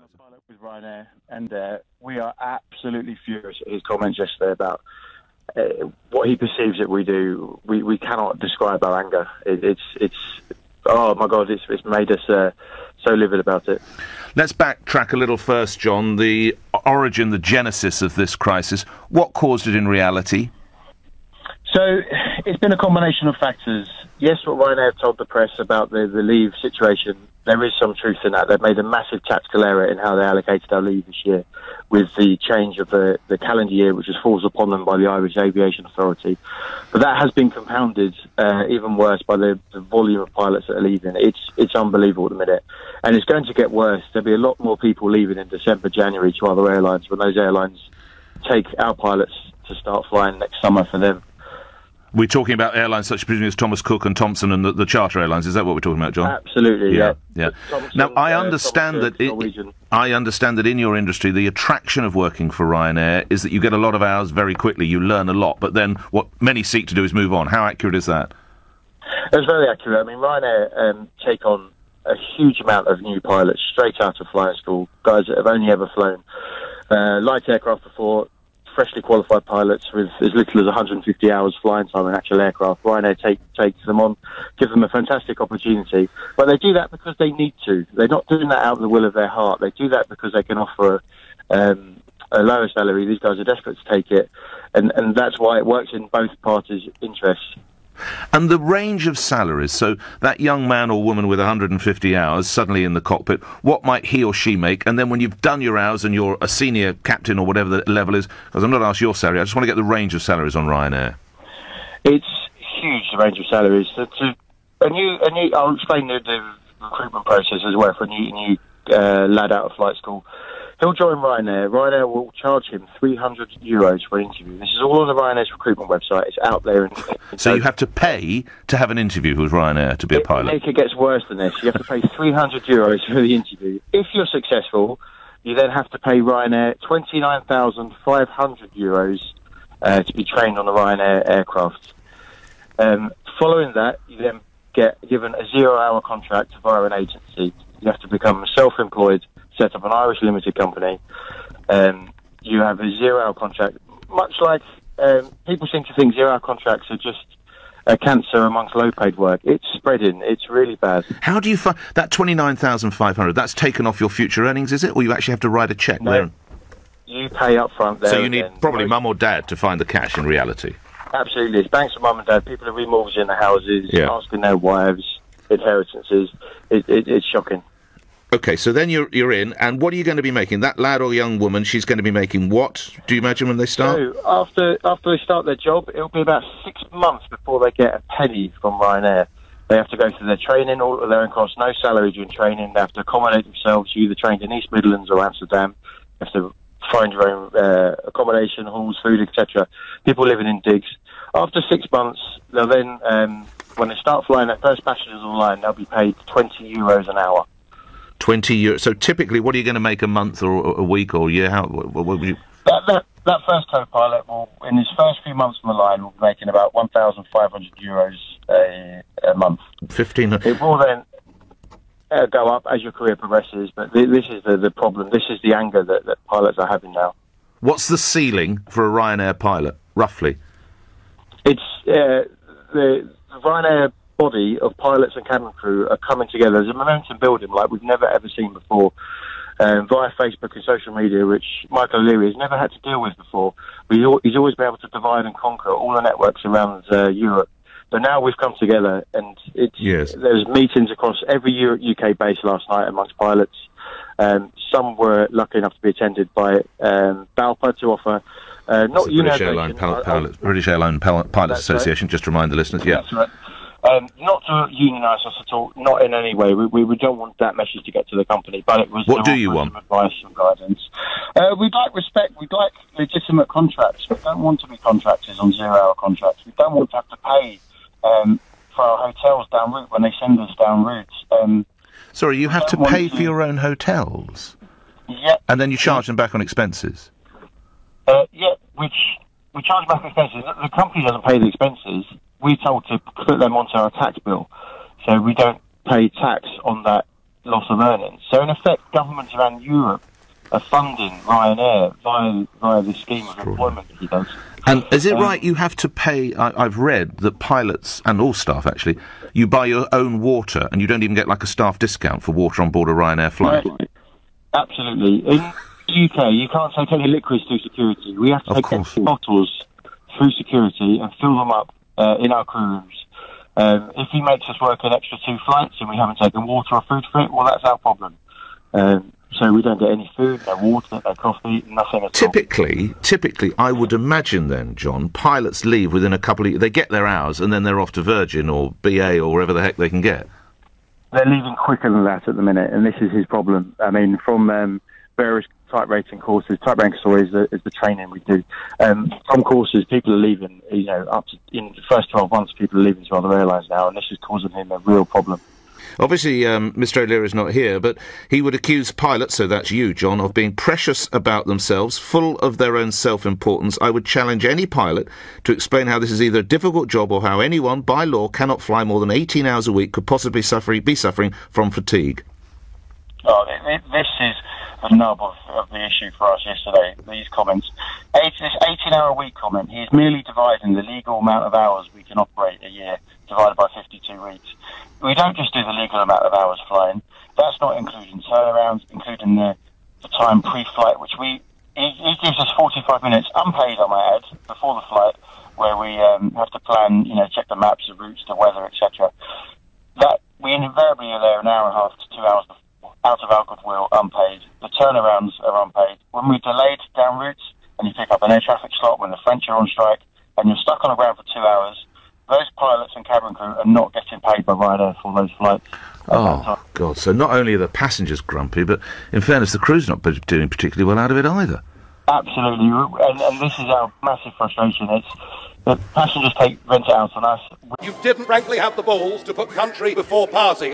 a pilot with RyanAir, and we are absolutely furious at his comments yesterday about what he perceives that we do. We cannot describe our anger. It's oh my God, it's made us so livid about it. Let's backtrack a little first, John. The origin, the genesis of this crisis. What caused it in reality? So it's been a combination of factors. Yes, what RyanAir told the press about the leave situation, there is some truth in that. They've made a massive tactical error in how they allocated our leave this year with the change of the calendar year, which just falls upon them by the Irish Aviation Authority. But that has been compounded even worse by the volume of pilots that are leaving. It's unbelievable at the minute. And it's going to get worse. There'll be a lot more people leaving in December, January to other airlines when those airlines take our pilots to start flying next summer for them. We're talking about airlines such as Thomas Cook and Thomson and the charter airlines. Is that what we're talking about, John? Absolutely, yeah. Thompson, now, I understand that in your industry, the attraction of working for RyanAir is that you get a lot of hours very quickly. You learn a lot, but then what many seek to do is move on. How accurate is that? It's very accurate. I mean, RyanAir take on a huge amount of new pilots straight out of flying school, guys that have only ever flown light aircraft before, freshly qualified pilots with as little as 150 hours flying time in actual aircraft. RyanAir takes them on, gives them a fantastic opportunity. But they do that because they need to. They're not doing that out of the will of their heart. They do that because they can offer a lower salary. These guys are desperate to take it. And that's why it works in both parties' interests. And the range of salaries, so that young man or woman with 150 hours suddenly in the cockpit, what might he or she make? And then when you've done your hours and you're a senior captain or whatever the level is, because I'm not asking your salary, I just want to get the range of salaries on RyanAir. It's huge, the range of salaries. I'll explain the recruitment process as well for a new lad out of flight school. He'll join RyanAir. RyanAir will charge him €300 for an interview. This is all on the RyanAir's recruitment website. It's out there. So you have to pay to have an interview with RyanAir to be a pilot? It gets worse than this. You have to pay €300 for the interview. If you're successful, you then have to pay RyanAir €29,500 to be trained on the RyanAir aircraft. Following that, you then get given a 0-hour contract via an agency. You have to become self-employed, set up an Irish limited company. You have a 0-hour contract. Much like people seem to think 0-hour contracts are just a cancer amongst low-paid work. It's spreading. It's really bad. How do you find that $29,500? That's taken off your future earnings, is it, or you actually have to write a cheque? No, you pay up front there. So you need probably mum or dad to find the cash in reality. Absolutely. It's banks for mum and dad. People are remortgaging the houses, asking their wives, inheritances. It's shocking. OK, so then you're in, and what are you going to be making? That lad or young woman, she's going to be making what, do you imagine, when they start? So, after they start their job, it'll be about 6 months before they get a penny from RyanAir. They have to go through their training, all at their own cost, no salary during training. They have to accommodate themselves. You're either trained in East Midlands or Amsterdam. You have to find your own accommodation, halls, food, etc. People living in digs. After 6 months, they'll then, when they start flying their first passengers online, they'll be paid €20 an hour. €20. So typically, what are you going to make a month or a week or a year? What would you? That first co-pilot will, in his first few months on the line, will be making about €1,500 a month. 1,500. It will then go up as your career progresses, but this is the problem. This is the anger that pilots are having now. What's the ceiling for a RyanAir pilot, roughly? It's the RyanAir body of pilots and cabin crew are coming together as a momentum building like we've never ever seen before, via Facebook and social media, which Michael O'Leary has never had to deal with before. He's always been able to divide and conquer all the networks around Europe. But now we've come together, and there's meetings across every UK base last night amongst pilots. Some were lucky enough to be attended by BALPA to offer not British Airline Pilots Association. Just to remind the listeners, That's right. Not to unionise us at all, not in any way. We don't want that message to get to the company, but it was... What do you want? Advice and guidance. We'd like respect, we'd like legitimate contracts. We don't want to be contractors on 0-hour contracts. We don't want to have to pay for our hotels down route when they send us down routes. Sorry, you have to pay for your own hotels? Yeah. And then you charge them back on expenses? Yeah, which we charge back expenses. The company doesn't pay the expenses. We're told to put them onto our tax bill, so we don't pay tax on that loss of earnings. So in effect, governments around Europe are funding Ryanair via this scheme of employment that he does. And is it right you have to pay, I've read that pilots, and all staff actually, you buy your own water and you don't even get like a staff discount for water on board a Ryanair flight? Right. Absolutely. In the UK, you can't take any liquids through security. We have to take extra bottles through security and fill them up in our crew rooms. If he makes us work an extra 2 flights and we haven't taken water or food for it, well, that's our problem. So we don't get any food, no water, no coffee, nothing at all. Typically, I would imagine then, John, pilots leave within a couple of... They get their hours and then they're off to Virgin or BA or wherever the heck they can get. They're leaving quicker than that at the minute, and this is his problem. I mean, from various type rating courses, type rank stories is the training we do. From courses, people are leaving, up to, in the first 12 months, people are leaving to other airlines now, and this is causing him a real problem. Obviously, Mr. O'Leary is not here, but he would accuse pilots, so that's you, John, of being precious about themselves, full of their own self-importance. I would challenge any pilot to explain how this is either a difficult job or how anyone, by law, cannot fly more than 18 hours a week could possibly be suffering from fatigue. Oh, this is the nub of the issue for us yesterday, these comments. This 18-hour-a-week comment, he is merely dividing the legal amount of hours we can operate a year, divided by 52 weeks. We don't just do the legal amount of hours flying. That's not including turnarounds, including the time pre-flight, which he gives us 45 minutes unpaid, I might add, before the flight, where we have to plan, check the maps, the routes, the weather, etc. That we invariably are there an hour and a half to 2 hours before, out of our goodwill, unpaid. The turnarounds are unpaid. When we're delayed down routes and you pick up an air traffic slot when the French are on strike and you're stuck on the ground for 2 hours, those pilots and cabin crew are not getting paid by Ryanair for those flights. Oh, God. So not only are the passengers grumpy, but in fairness, the crew's not doing particularly well out of it either. Absolutely. And this is our massive frustration. It's that passengers vent it out on us. You didn't frankly have the balls to put country before party.